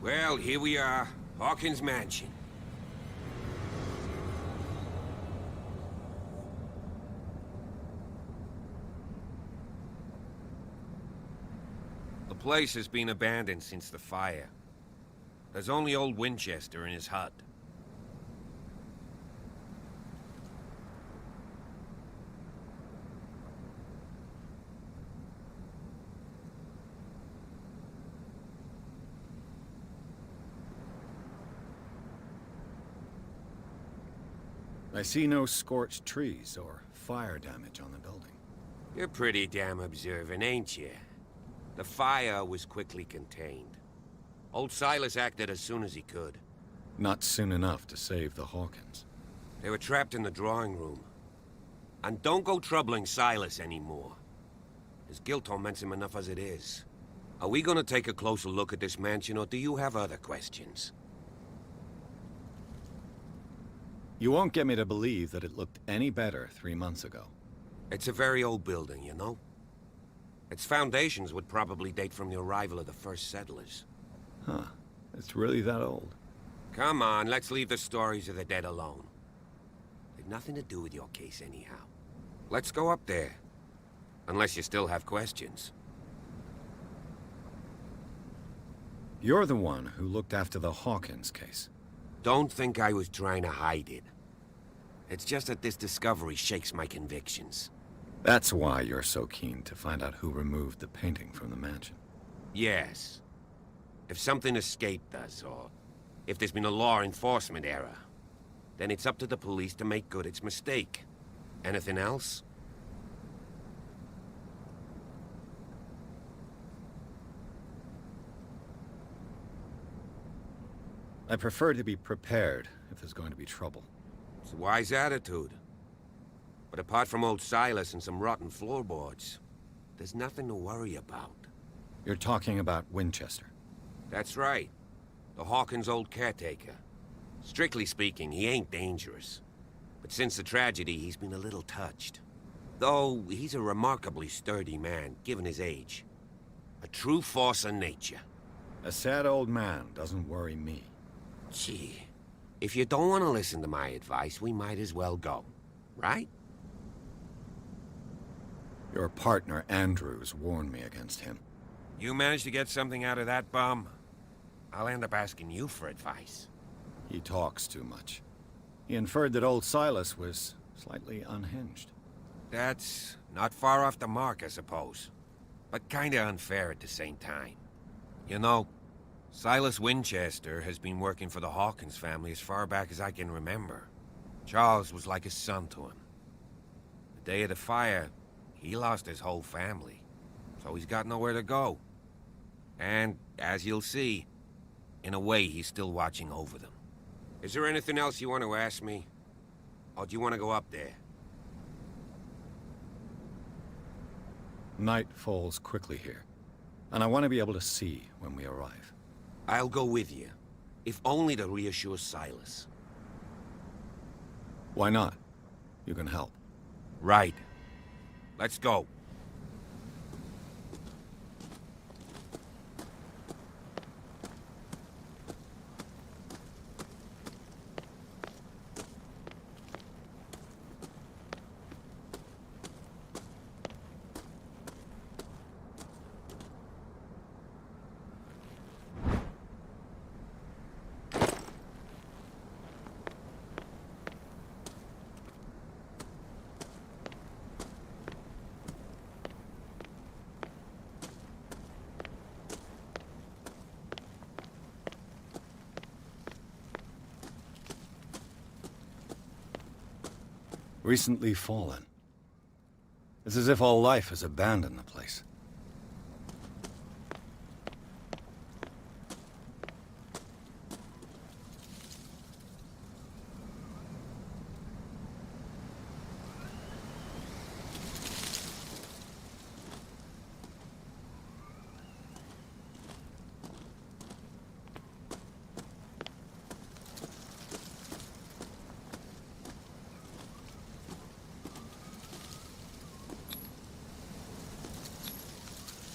Well, here we are. Hawkins Mansion. The place has been abandoned since the fire. There's only old Winchester in his hut. I see no scorched trees or fire damage on the building. You're pretty damn observant, ain't you? The fire was quickly contained. Old Silas acted as soon as he could. Not soon enough to save the Hawkins. They were trapped in the drawing room. And don't go troubling Silas anymore. His guilt torments him enough as it is. Are we gonna take a closer look at this mansion, or do you have other questions? You won't get me to believe that it looked any better 3 months ago. It's a very old building, you know? Its foundations would probably date from the arrival of the first settlers. Huh. It's really that old. Come on, let's leave the stories of the dead alone. They've nothing to do with your case anyhow. Let's go up there. Unless you still have questions. You're the one who looked after the Hawkins case. Don't think I was trying to hide it. It's just that this discovery shakes my convictions. That's why you're so keen to find out who removed the painting from the mansion. Yes. If something escaped us, or if there's been a law enforcement error, then it's up to the police to make good its mistake. Anything else? I prefer to be prepared if there's going to be trouble. It's a wise attitude. But apart from old Silas and some rotten floorboards, there's nothing to worry about. You're talking about Winchester. That's right. The Hawkins' old caretaker. Strictly speaking, he ain't dangerous. But since the tragedy, he's been a little touched. Though, he's a remarkably sturdy man, given his age. A true force of nature. A sad old man doesn't worry me. Gee, if you don't want to listen to my advice, we might as well go. Right? Your partner, Andrews, warned me against him. You managed to get something out of that bum? I'll end up asking you for advice. He talks too much. He inferred that old Silas was slightly unhinged. That's not far off the mark, I suppose. But kinda unfair at the same time. You know, Silas Winchester has been working for the Hawkins family as far back as I can remember. Charles was like a son to him. The day of the fire, he lost his whole family. So he's got nowhere to go. And, as you'll see, in a way he's still watching over them. Is there anything else you want to ask me? Or do you want to go up there? Night falls quickly here, and I want to be able to see when we arrive. I'll go with you, if only to reassure Silas. Why not? You can help. Right. Let's go. Recently fallen. It's as if all life has abandoned the place.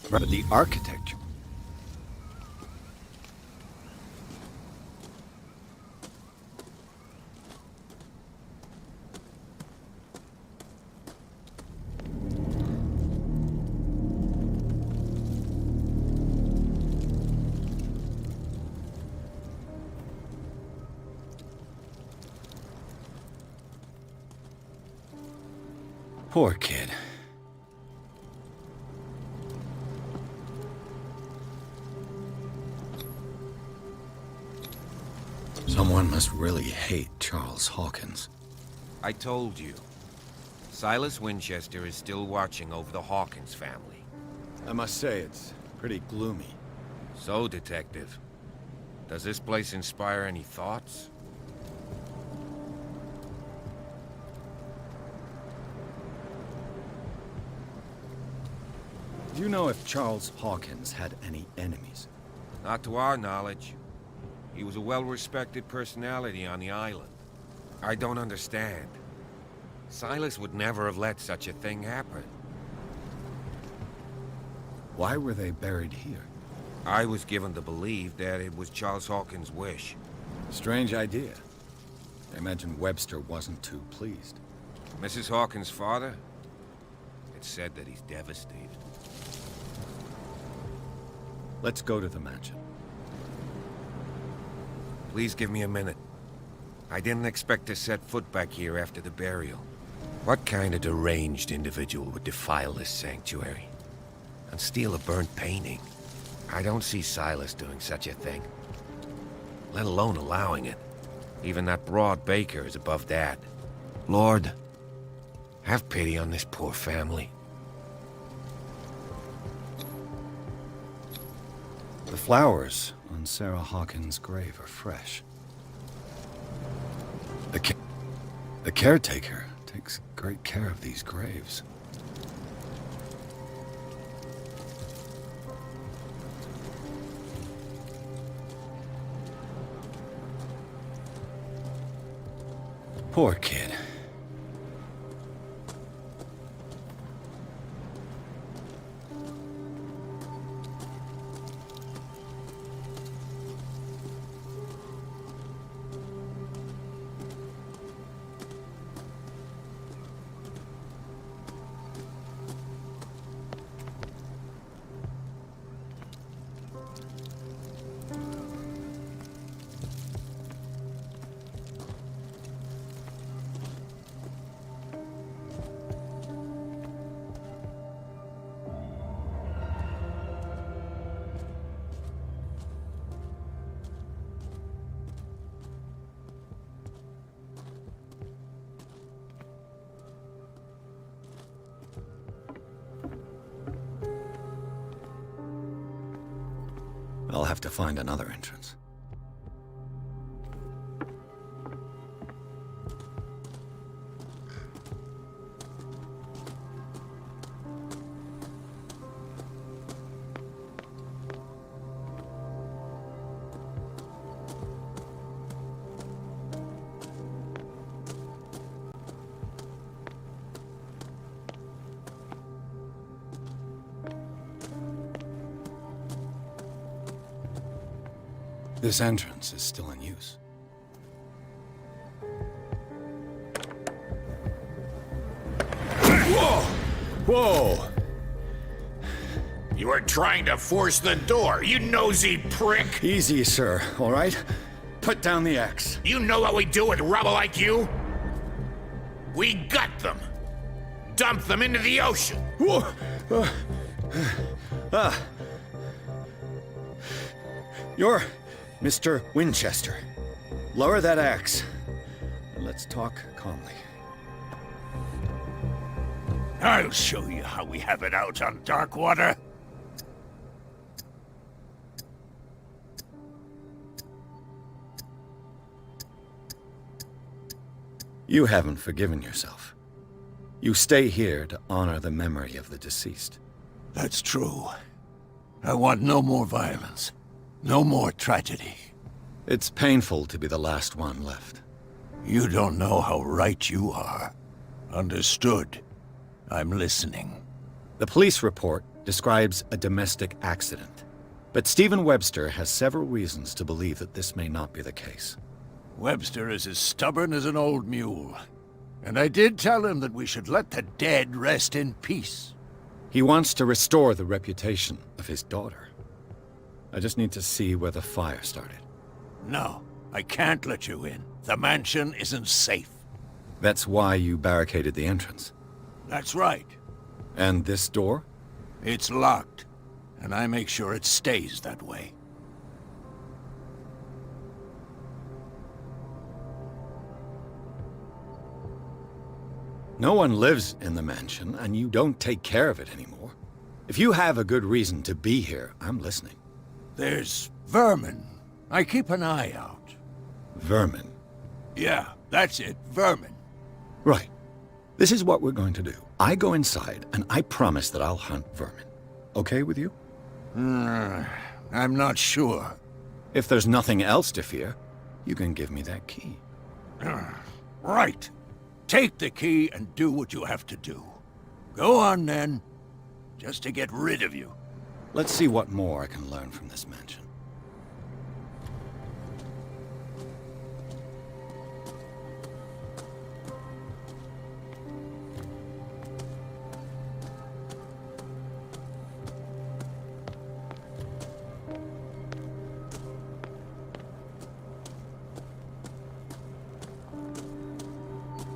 But the architecture. Poor kid. Someone must really hate Charles Hawkins. I told you. Silas Winchester is still watching over the Hawkins family. I must say, it's pretty gloomy. So, Detective, does this place inspire any thoughts? Do you know if Charles Hawkins had any enemies? Not to our knowledge. He was a well-respected personality on the island. I don't understand. Silas would never have let such a thing happen. Why were they buried here? I was given to believe that it was Charles Hawkins' wish. Strange idea. I imagine Webster wasn't too pleased. Mrs. Hawkins' father? It's said that he's devastated. Let's go to the mansion. Please give me a minute. I didn't expect to set foot back here after the burial. What kind of deranged individual would defile this sanctuary? And steal a burnt painting? I don't see Silas doing such a thing. Let alone allowing it. Even that broad baker is above that. Lord, have pity on this poor family. The flowers on Sarah Hawkins' grave are fresh. The caretaker takes great care of these graves. Poor kid. I'll have to find another entrance. This entrance is still in use. Whoa! Whoa! You were trying to force the door, you nosy prick! Easy, sir, all right? Put down the axe. You know what we do with rubble like you? We gut them. Dump them into the ocean. Whoa! You're Mr. Winchester. Lower that axe. And let's talk calmly. I'll show you how we have it out on Darkwater. You haven't forgiven yourself. You stay here to honor the memory of the deceased. That's true. I want no more violence. No more tragedy. It's painful to be the last one left. You don't know how right you are. Understood. I'm listening. The police report describes a domestic accident, but Stephen Webster has several reasons to believe that this may not be the case. Webster is as stubborn as an old mule. And I did tell him that we should let the dead rest in peace. He wants to restore the reputation of his daughter. I just need to see where the fire started. No, I can't let you in. The mansion isn't safe. That's why you barricaded the entrance. That's right. And this door? It's locked, and I make sure it stays that way. No one lives in the mansion, and you don't take care of it anymore. If you have a good reason to be here, I'm listening. There's vermin. I keep an eye out. Vermin. Yeah, that's it, vermin. Right. This is what we're going to do. I go inside, and I promise that I'll hunt vermin. Okay with you? I'm not sure. If there's nothing else to fear, you can give me that key. Right. Take the key and do what you have to do. Go on, then. Just to get rid of you. Let's see what more I can learn from this mansion.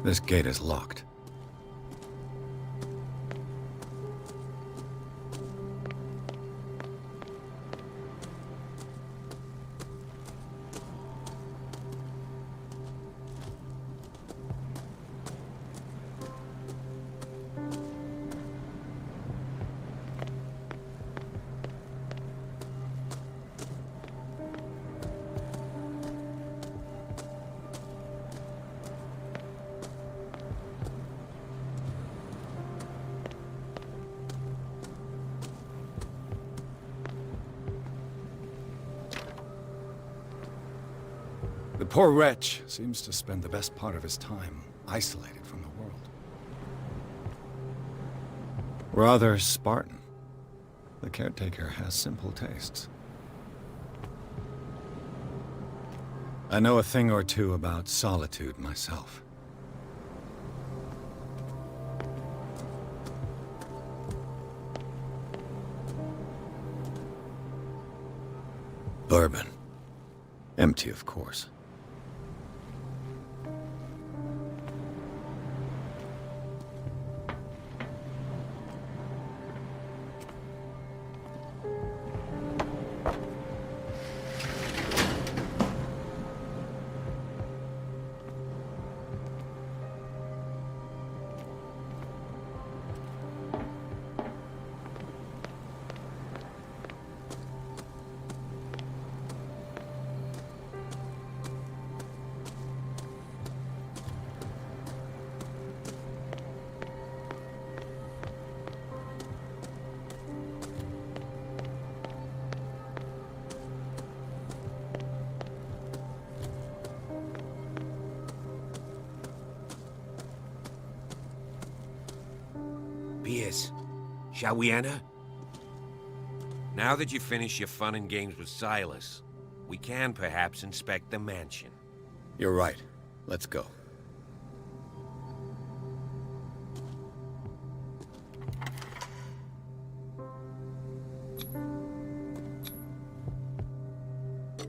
This gate is locked. The poor wretch seems to spend the best part of his time isolated from the world. Rather Spartan. The caretaker has simple tastes. I know a thing or two about solitude myself. Bourbon. Empty, of course. Pierce, shall we enter? Now that you've finished your fun and games with Silas, we can perhaps inspect the mansion. You're right. Let's go.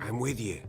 I'm with you.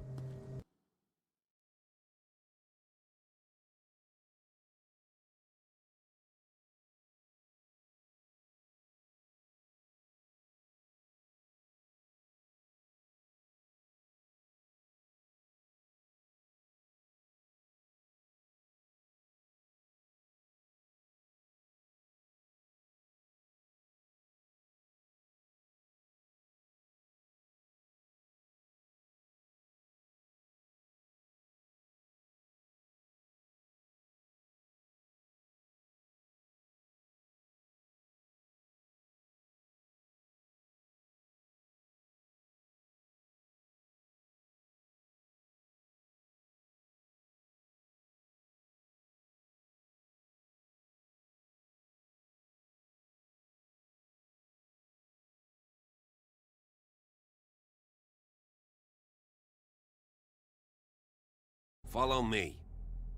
Follow me.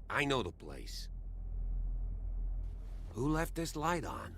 I know the place. Who left this light on?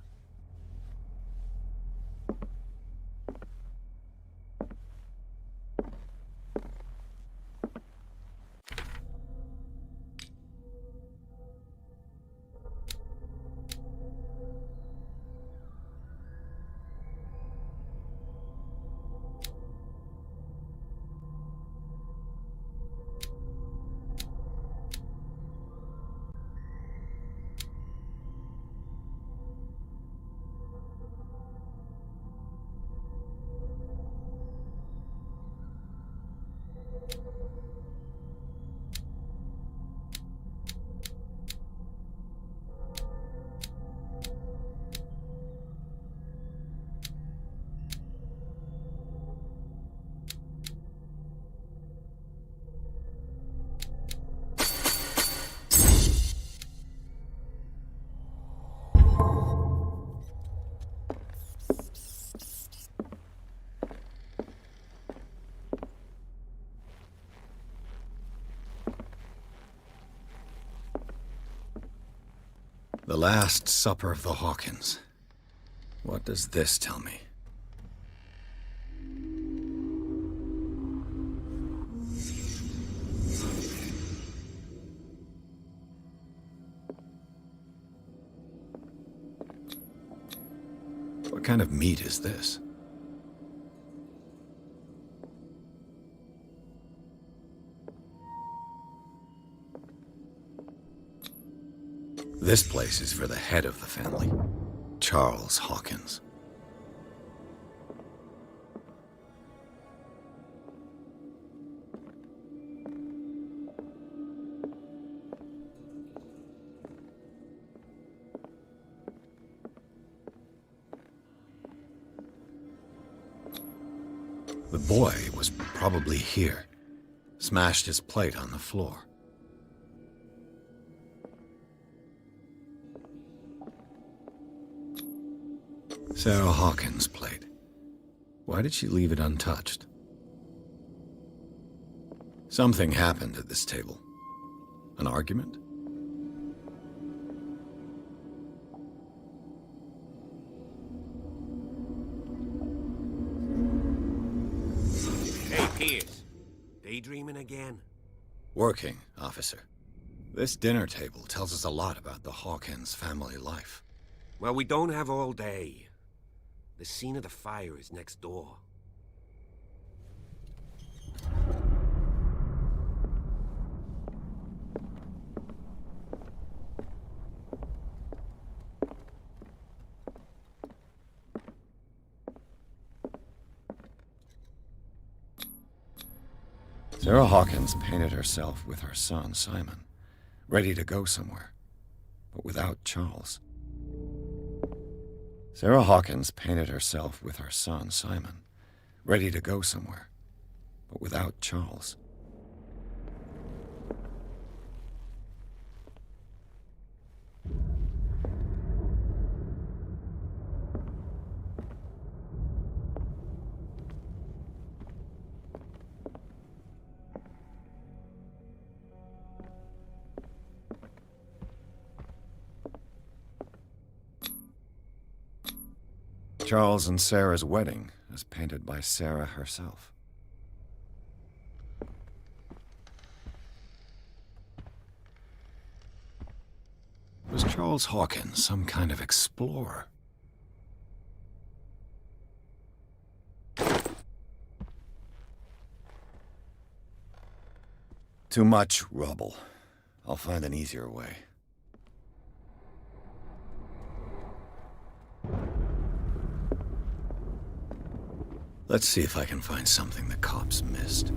The Last Supper of the Hawkins. What does this tell me? What kind of meat is this? This place is for the head of the family, Charles Hawkins. The boy was probably here, smashed his plate on the floor. Sarah Hawkins' plate. Why did she leave it untouched? Something happened at this table. An argument? Hey, Pierce. Daydreaming again? Working, officer. This dinner table tells us a lot about the Hawkins family life. Well, we don't have all day. The scene of the fire is next door. Sarah Hawkins painted herself with her son, Simon, ready to go somewhere, but without Charles. Sarah Hawkins painted herself with her son, Simon, ready to go somewhere, but without Charles. Charles and Sarah's wedding, as painted by Sarah herself. Was Charles Hawkins some kind of explorer? Too much rubble. I'll find an easier way. Let's see if I can find something the cops missed.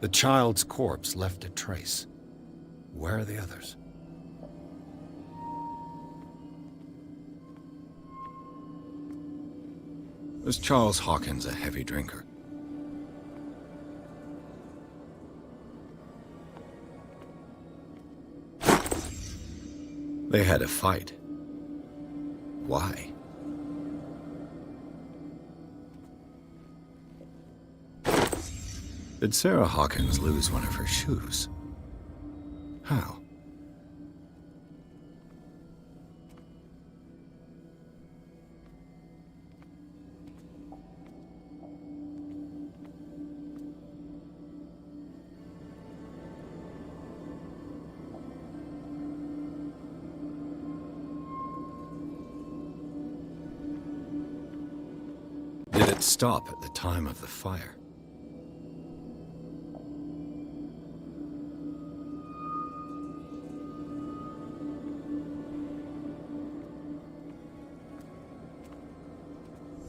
The child's corpse left a trace. Where are the others? Was Charles Hawkins a heavy drinker? They had a fight. Why? Did Sarah Hawkins lose one of her shoes? How? Did it stop at the time of the fire?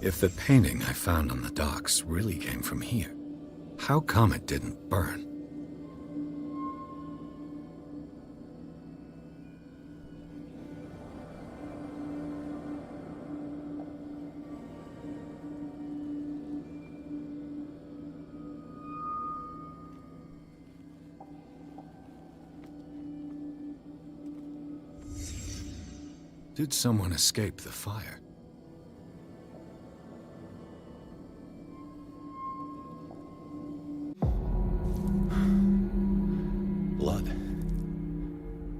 If the painting I found on the docks really came from here, how come it didn't burn? Did someone escape the fire?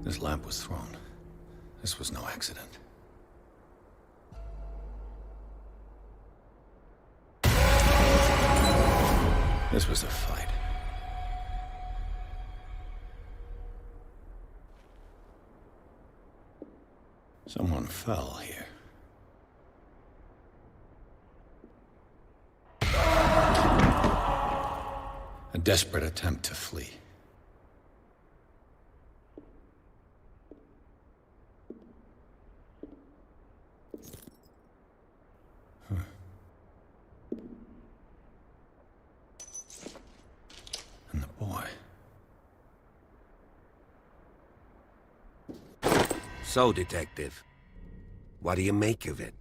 This lamp was thrown. This was no accident. This was a fight. Someone fell here. A desperate attempt to flee. And the boy. So, Detective, what do you make of it?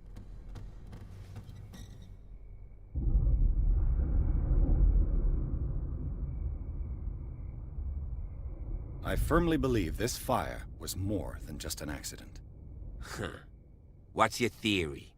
I firmly believe this fire was more than just an accident. Huh. What's your theory?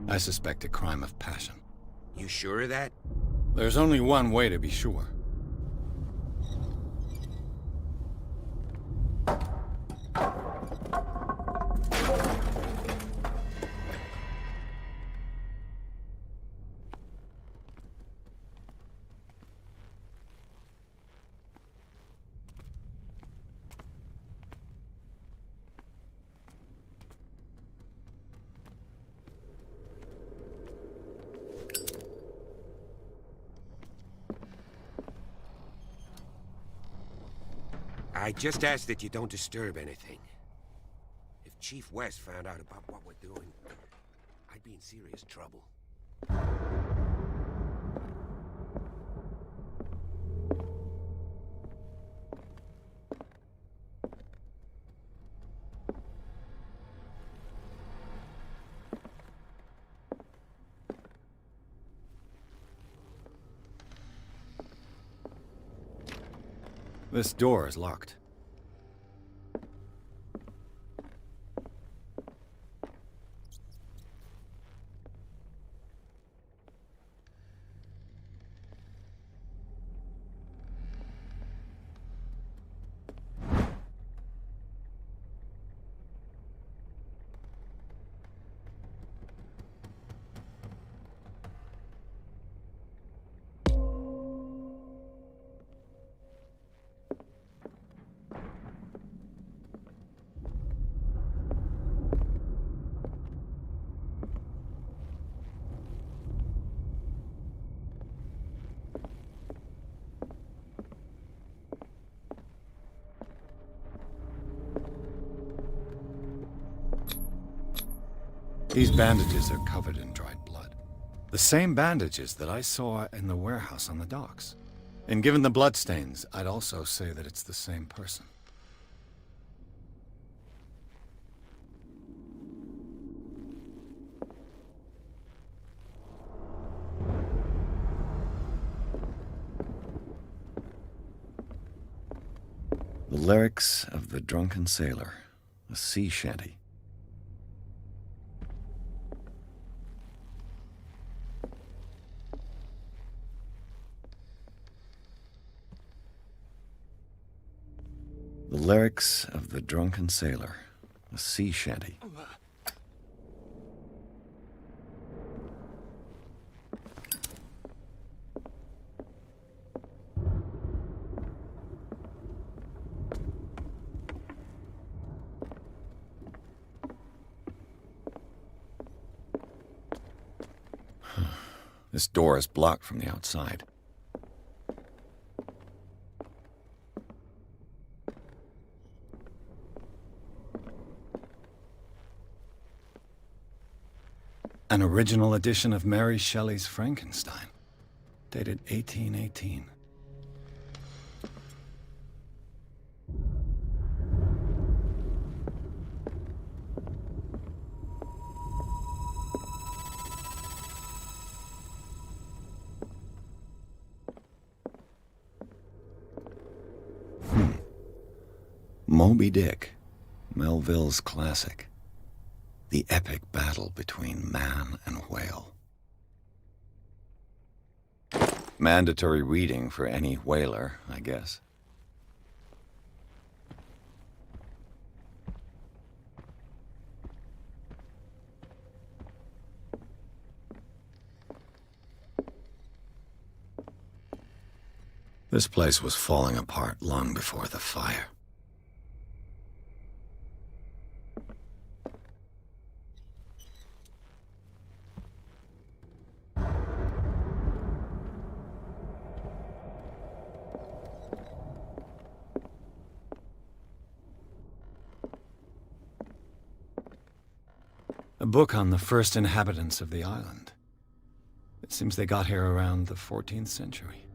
I suspect a crime of passion. You sure of that? There's only one way to be sure. I just ask that you don't disturb anything. If Chief West found out about what we're doing, I'd be in serious trouble. This door is locked. These bandages are covered in dried blood. The same bandages that I saw in the warehouse on the docks. And given the bloodstains, I'd also say that it's the same person. The lyrics of the drunken sailor, a sea shanty. The lyrics of the drunken sailor, a sea shanty. This door is blocked from the outside. An original edition of Mary Shelley's Frankenstein, dated 1818. Moby Dick, Melville's classic. The epic battle between man and whale. Mandatory reading for any whaler, I guess. This place was falling apart long before the fire. A book on the first inhabitants of the island. It seems they got here around the 14th century.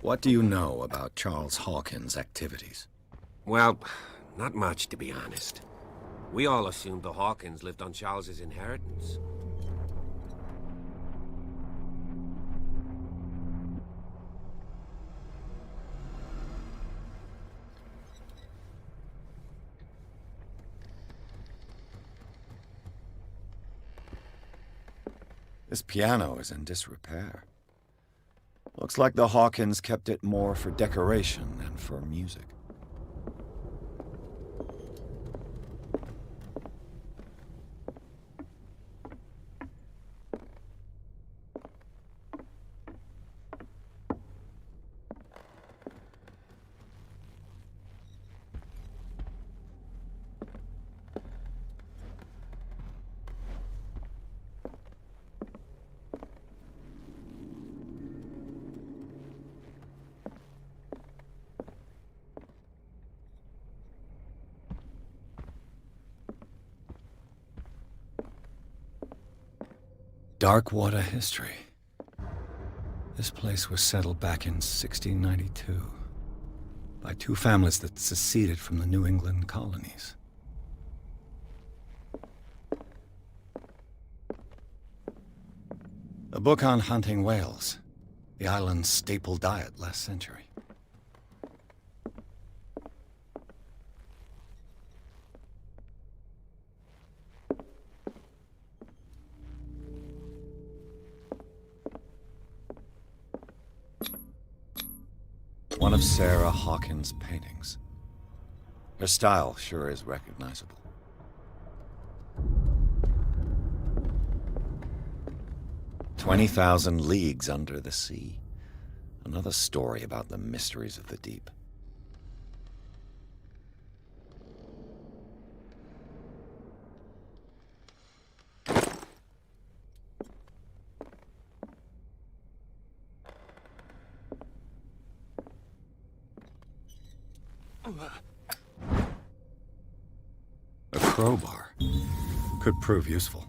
What do you know about Charles Hawkins' activities? Well, not much, to be honest. We all assumed the Hawkins lived on Charles's inheritance. This piano is in disrepair. Looks like the Hawkins kept it more for decoration than for music. Darkwater history. This place was settled back in 1692 by two families that seceded from the New England colonies. A book on hunting whales, the island's staple diet last century. One of Sarah Hawkins' paintings. Her style sure is recognizable. "20,000 Leagues Under the Sea." Another story about the mysteries of the deep. A crowbar could prove useful.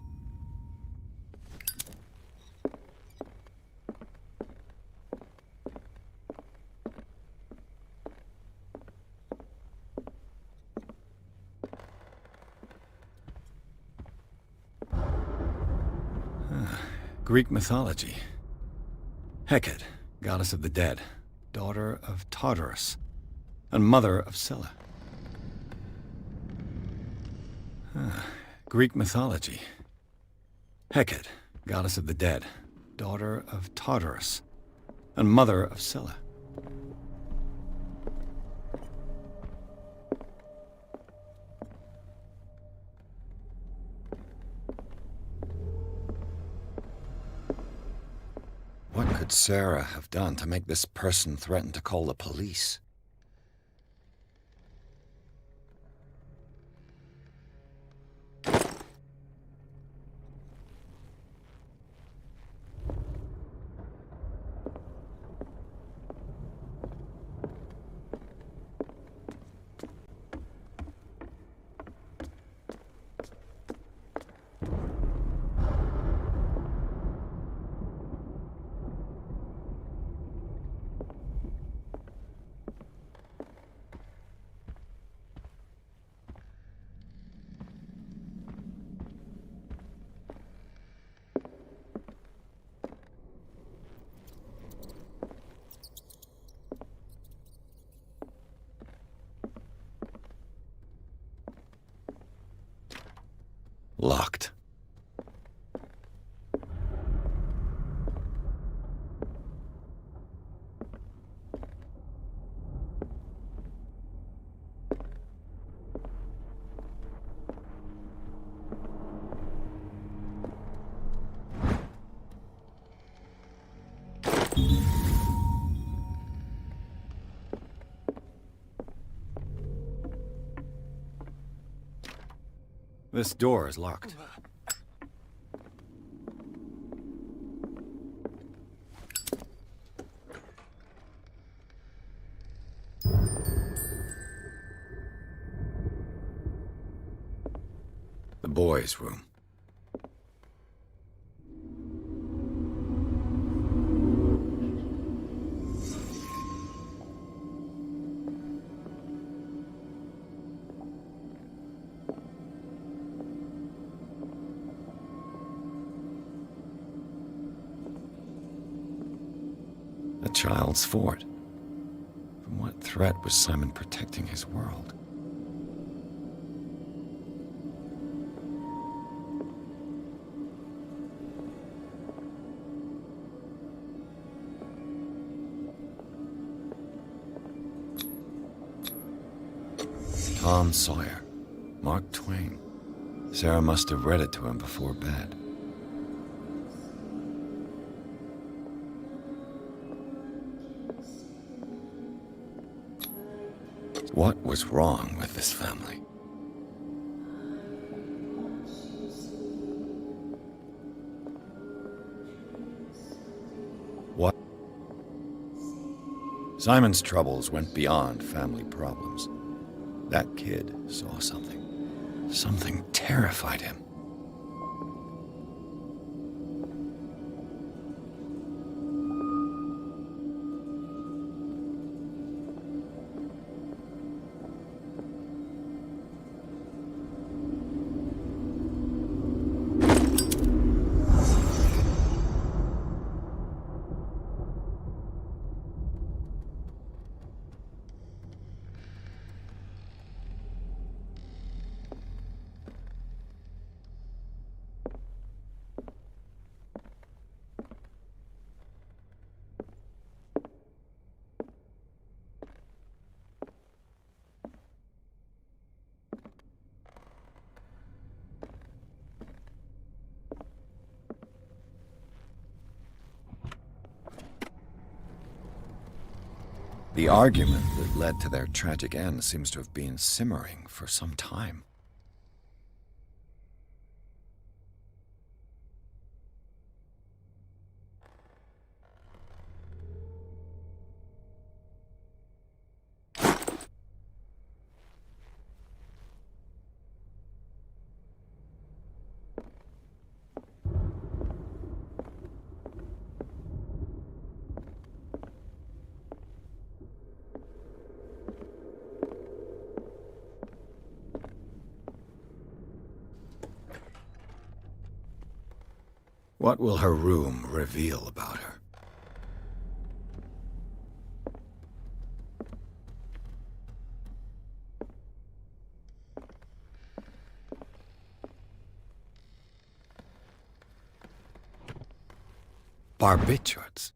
Greek mythology. Hecate, goddess of the dead, daughter of Tartarus, and mother of Scylla. Greek mythology. Hecate, goddess of the dead, daughter of Tartarus, and mother of Scylla. What could Sarah have done to make this person threaten to call the police? Locked. This door is locked. The boys' room. A child's fort. From what threat was Simon protecting his world? Tom Sawyer. Mark Twain. Sarah must have read it to him before bed. What was wrong with this family? What? Simon's troubles went beyond family problems. That kid saw something. Something terrified him. The argument that led to their tragic end seems to have been simmering for some time. What will her room reveal about her? Barbiturates.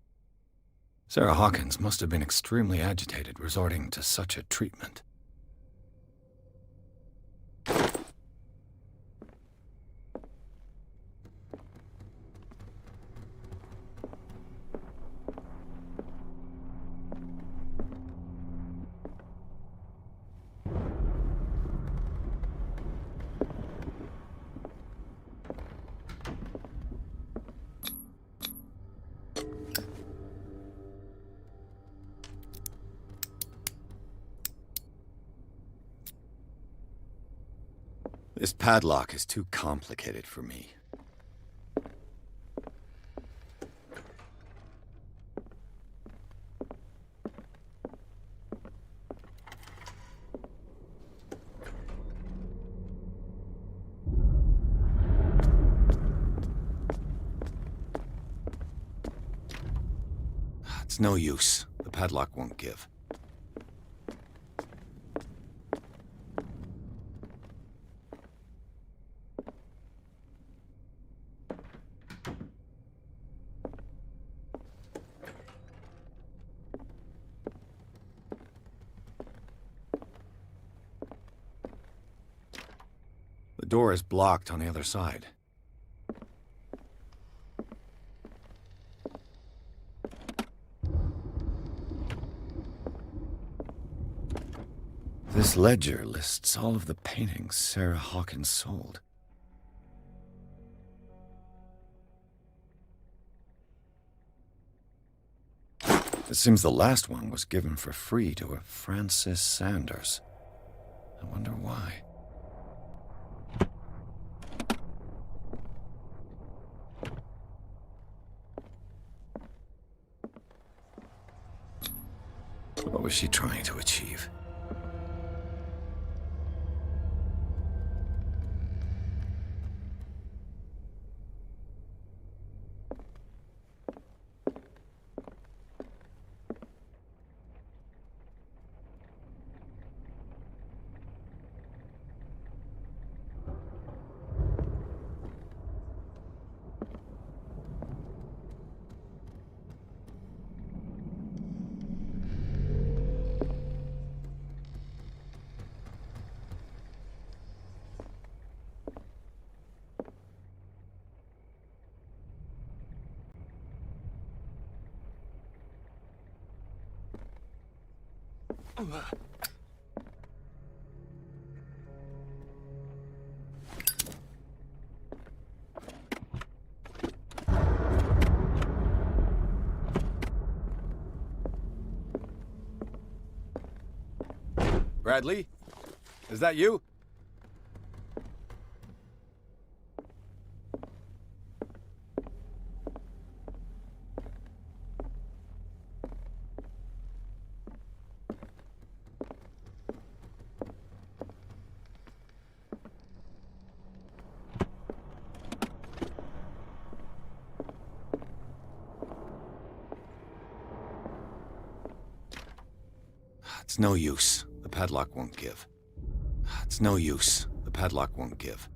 Sarah Hawkins must have been extremely agitated resorting to such a treatment. This padlock is too complicated for me. It's no use. The padlock won't give. The door is blocked on the other side. This ledger lists all of the paintings Sarah Hawkins sold. It seems the last one was given for free to a Francis Sanders. I wonder why. What was she trying to achieve? Bradley? Is that you? It's no use. The padlock won't give. It's no use. The padlock won't give.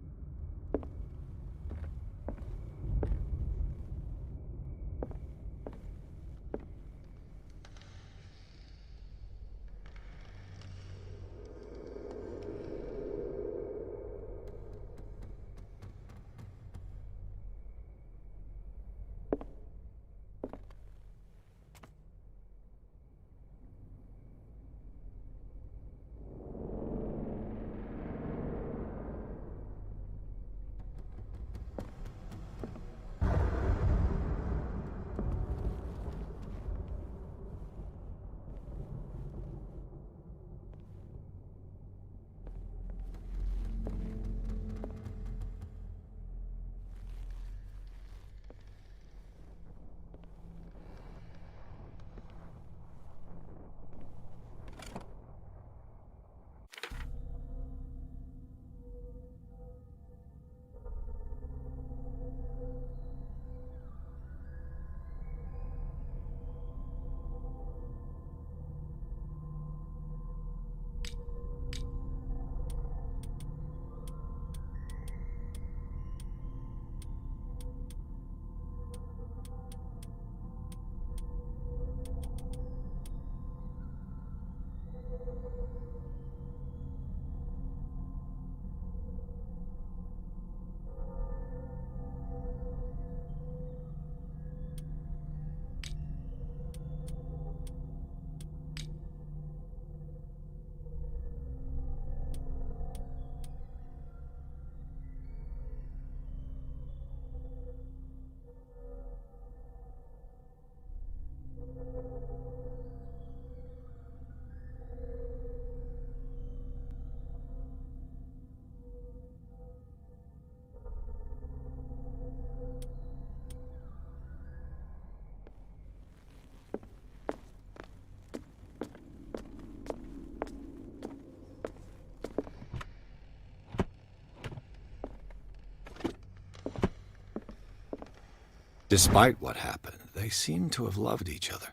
Despite what happened, they seem to have loved each other.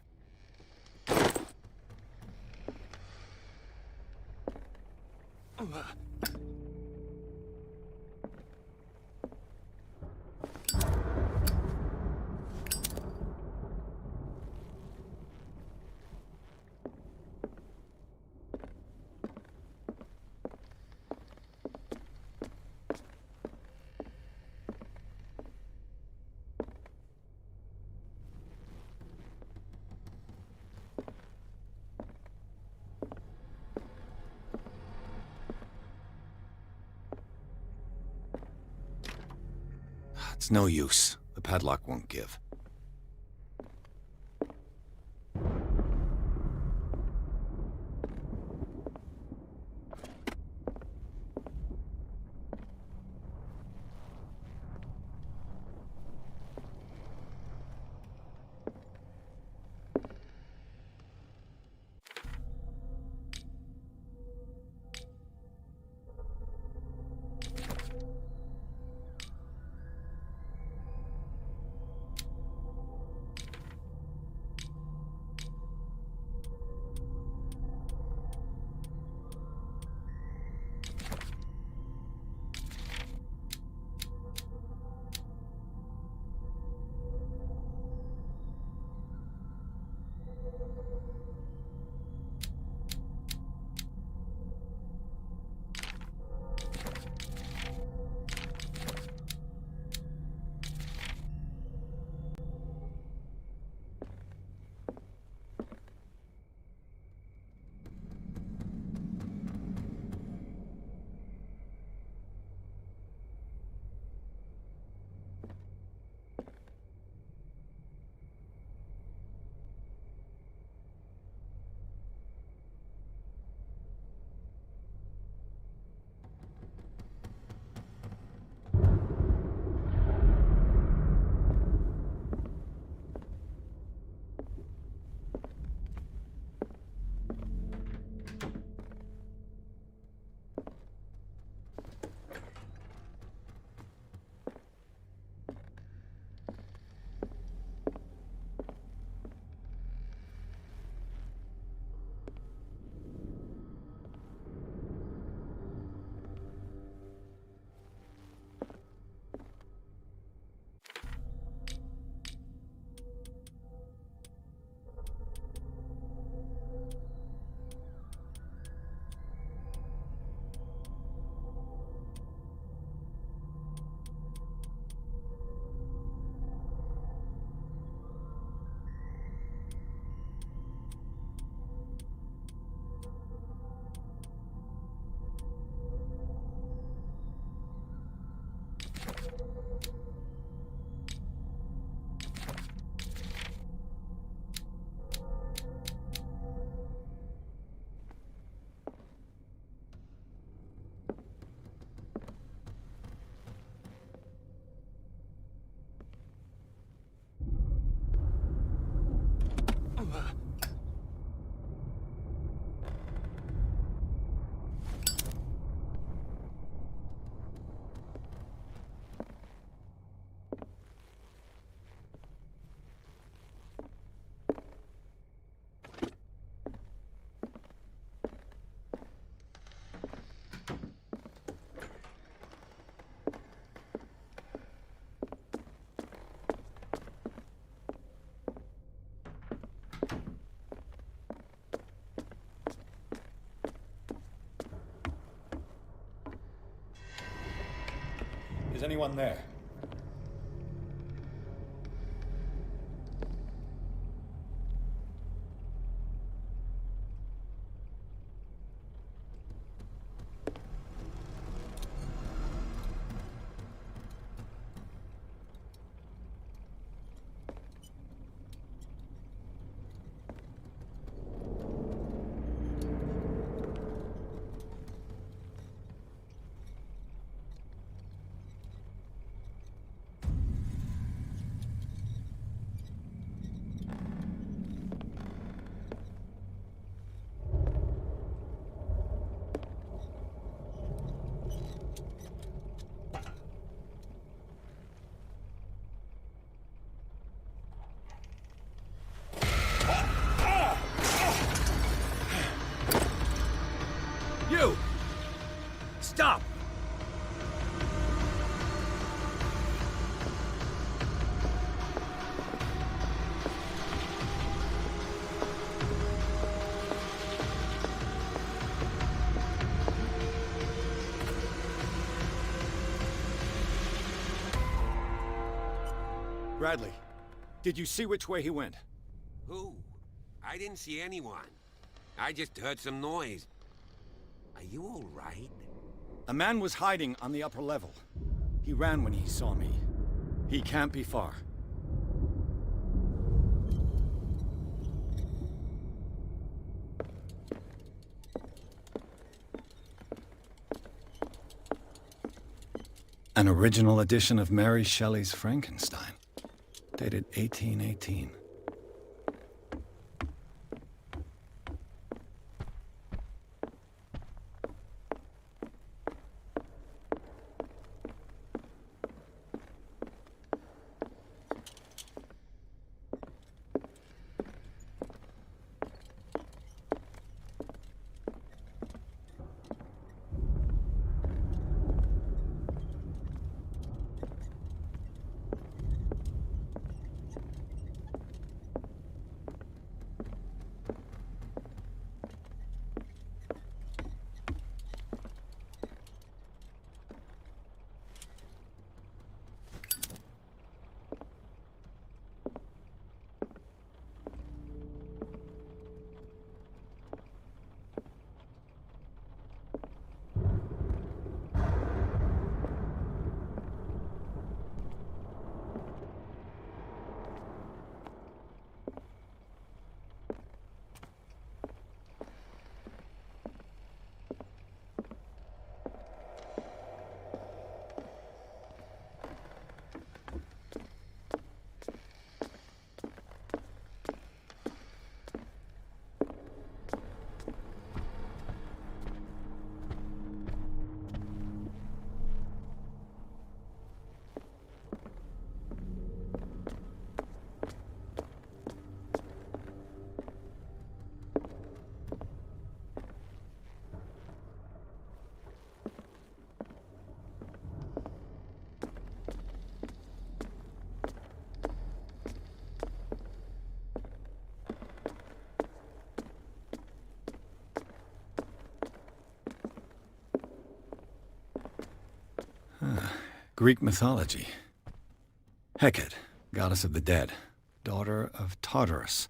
It's no use. The padlock won't give. Is anyone there? You! Stop! Bradley, did you see which way he went? Who? I didn't see anyone. I just heard some noise. Are you all right? A man was hiding on the upper level. He ran when he saw me. He can't be far. An original edition of Mary Shelley's Frankenstein, dated 1818. Greek mythology. Hecate, goddess of the dead, daughter of Tartarus,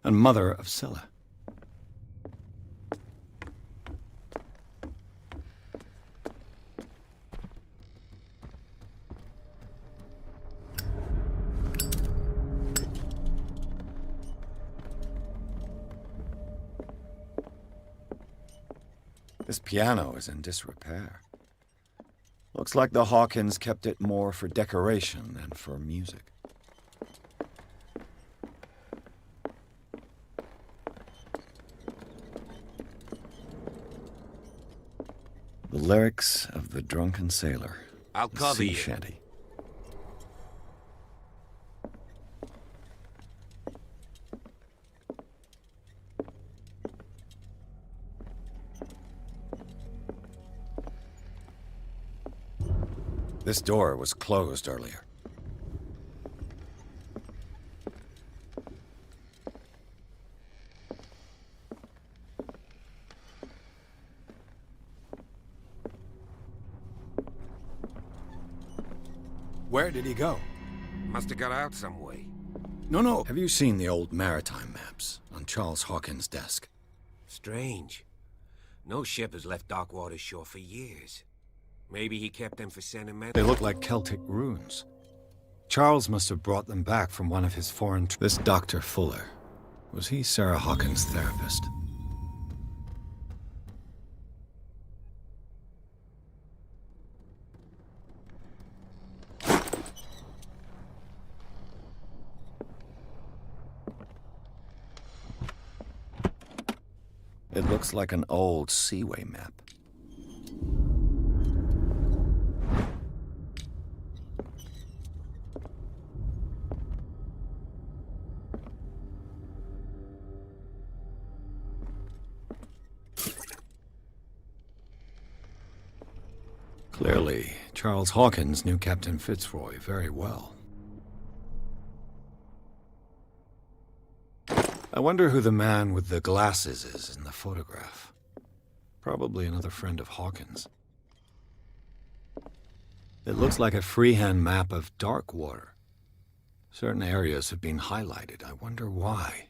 and mother of Scylla. This piano is in disrepair. Looks like the Hawkins kept it more for decoration than for music. The lyrics of the drunken sailor. I'll cover Sea you. shanty. This door was closed earlier. Where did he go? Must have got out some way. No. Have you seen the old maritime maps on Charles Hawkins' desk? Strange. No ship has left Darkwater shore for years. Maybe he kept them for sentimental. They look like Celtic runes. Charles must have brought them back from one of his foreign... This Dr. Fuller. Was he Sarah Hawkins' therapist? It looks like an old seaway map. Clearly, Charles Hawkins knew Captain Fitzroy very well. I wonder who the man with the glasses is in the photograph. Probably another friend of Hawkins. It looks like a freehand map of Darkwater. Certain areas have been highlighted. I wonder why.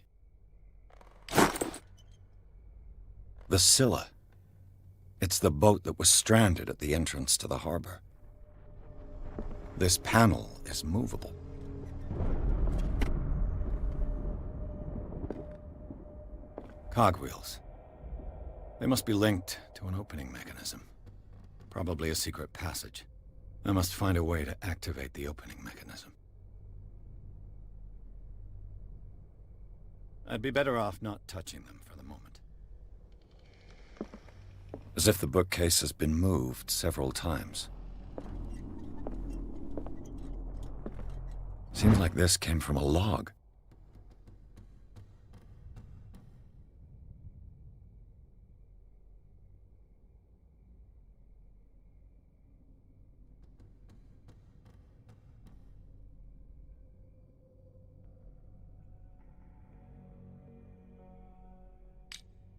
The Scylla. It's the boat that was stranded at the entrance to the harbor. This panel is movable. Cogwheels. They must be linked to an opening mechanism. Probably a secret passage. I must find a way to activate the opening mechanism. I'd be better off not touching them for the moment. As if the bookcase has been moved several times. Seems like this came from a log.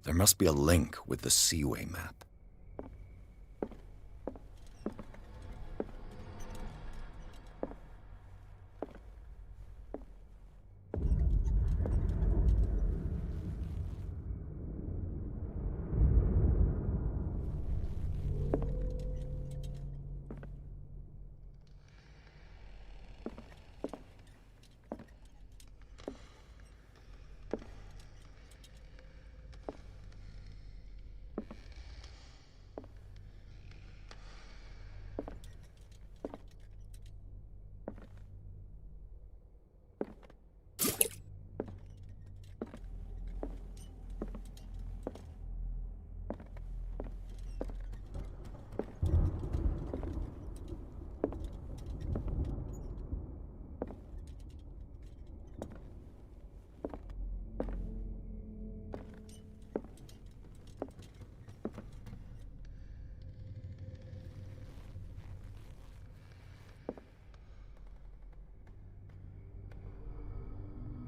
There must be a link with the Seaway map.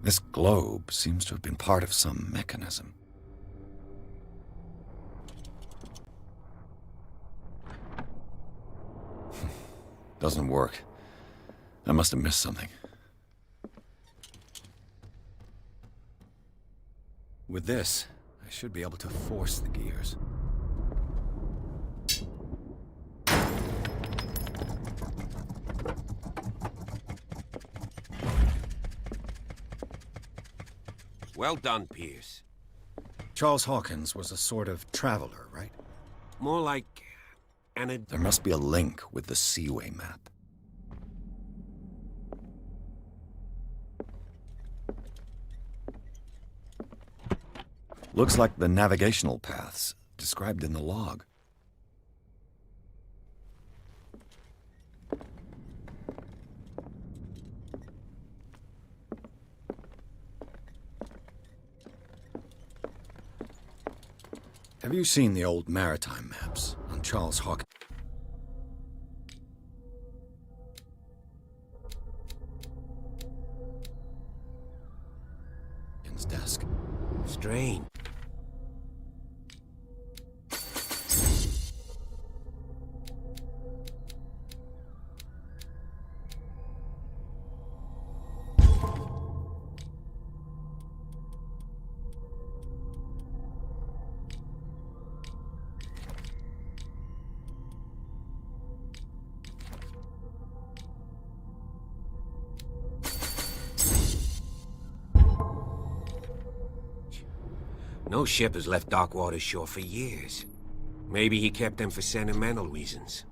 This globe seems to have been part of some mechanism. Doesn't work. I must have missed something. With this, I should be able to force the gears. Well done, Pierce. Charles Hawkins was a sort of traveler, right? More like There must be a link with the Seaway map. Looks like the navigational paths described in the log. Have you seen the old maritime maps on Charles Hawkins' desk? strange. No ship has left Darkwater's shore for years. Maybe he kept them for sentimental reasons.